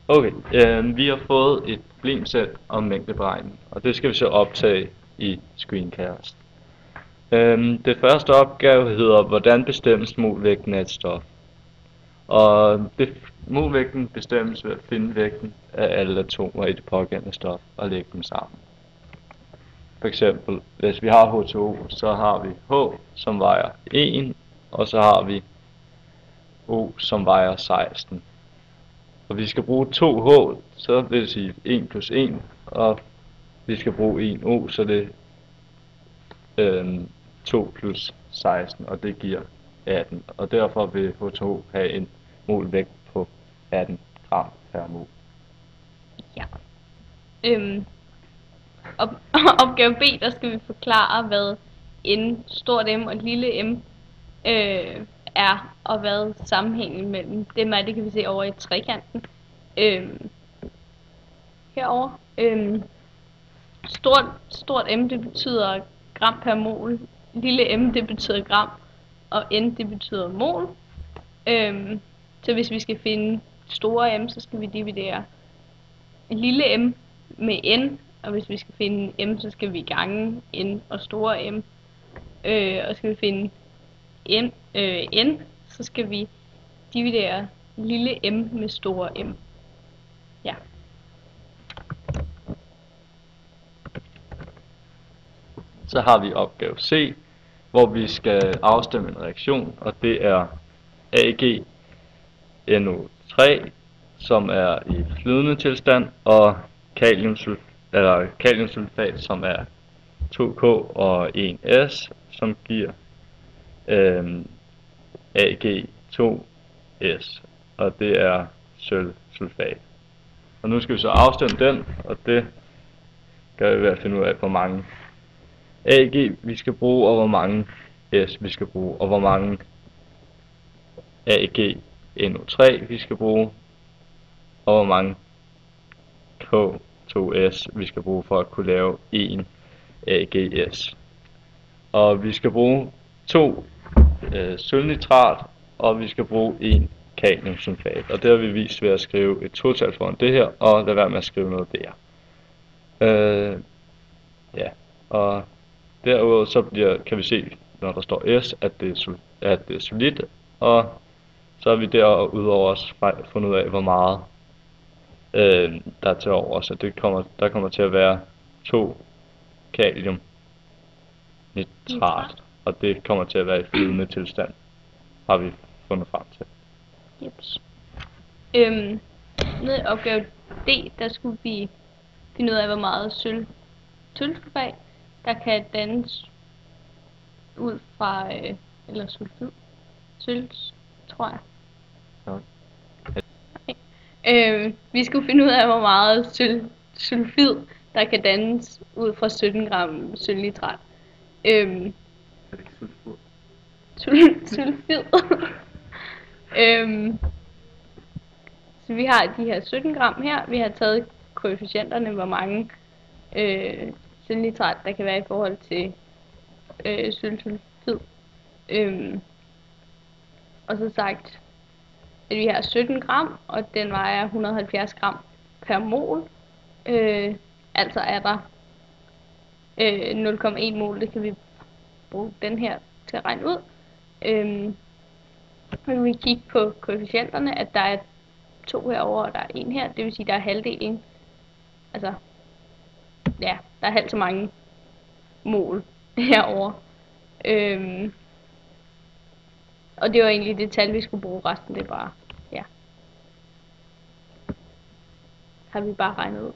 Okay, vi har fået et problemsæt om mængdeberegning, og det skal vi så optage i screencast. Det første opgave hedder, hvordan bestemmes molvægten af et stof. Og molvægten bestemmes ved at finde vægten af alle atomer i det pågældende stof og lægge dem sammen. For eksempel, hvis vi har H2O, så har vi H, som vejer 1, og så har vi O, som vejer 16. Og vi skal bruge 2H, så vil det sige 1 plus 1, og vi skal bruge 1 O, så det er 2 plus 16, og det giver 18. Og derfor vil H2O have en molvægt på 18 gram per mol. Ja. Opgave B, der skal vi forklare, hvad en stort M og et lille m er, og hvad sammenhængen mellem dem er. Det kan vi se over i trekanten. Herover. Stort M, det betyder gram per mol. Lille m, det betyder gram. Og n, det betyder mol. Så hvis vi skal finde store m, så skal vi dividere lille m med n. Og hvis vi skal finde m, så skal vi gange n og store m. Og skal vi finde n, så skal vi dividere lille m med store m. Ja. Så har vi opgave C, hvor vi skal afstemme en reaktion, og det er AgNO3, som er i flydende tilstand, og kaliumsulfat, som er 2K og 1S, som giver Ag2S, og det er sølvsulfat. Og nu skal vi så afstemme den, og det gør vi ved at finde ud af, hvor mange Ag vi skal bruge, og hvor mange S vi skal bruge, og hvor mange AgNO3 vi skal bruge, og hvor mange K2S vi skal bruge for at kunne lave 1 AgS. Og vi skal bruge 2 sølvnitrat, og vi skal bruge 1 kaliumsulfat. Og det har vi vist ved at skrive et total foran det her, og lade være med at skrive noget der. Ja, og derudover så kan vi se, når der står S, at det er solidt, og så har vi derudover også fundet ud af, hvor meget der er til over, så der kommer til at være 2 kaliumnitrat, og det kommer til at være i flydende tilstand, har vi fundet frem til. Jeps. Nede i opgave D, der skulle vi finde ud af, hvor meget sølvsulfat der kan dannes ud fra, eller sølv, tror jeg. Okay. Vi skulle finde ud af, hvor meget sulfid der kan dannes ud fra 17 gram sølvnitrat. Sulfid. Så vi har de her 17 gram her. Vi har taget koefficienterne, hvor mange sølvnitrat der kan være i forhold til sølvsulfid. Og så sagt, at vi har 17 gram, og den vejer 170 gram per mol. Altså er der 0,1 mol, det kan vi bruge den her til at regne ud. Nu kan vi kigge på koefficienterne, at der er 2 herover og der er 1 her, det vil sige, der er halvdelen. Altså, ja, der er halvt så mange mol herover. Og det var egentlig det tal, vi skulle bruge. Resten, det er bare, ja, har vi bare regnet ud.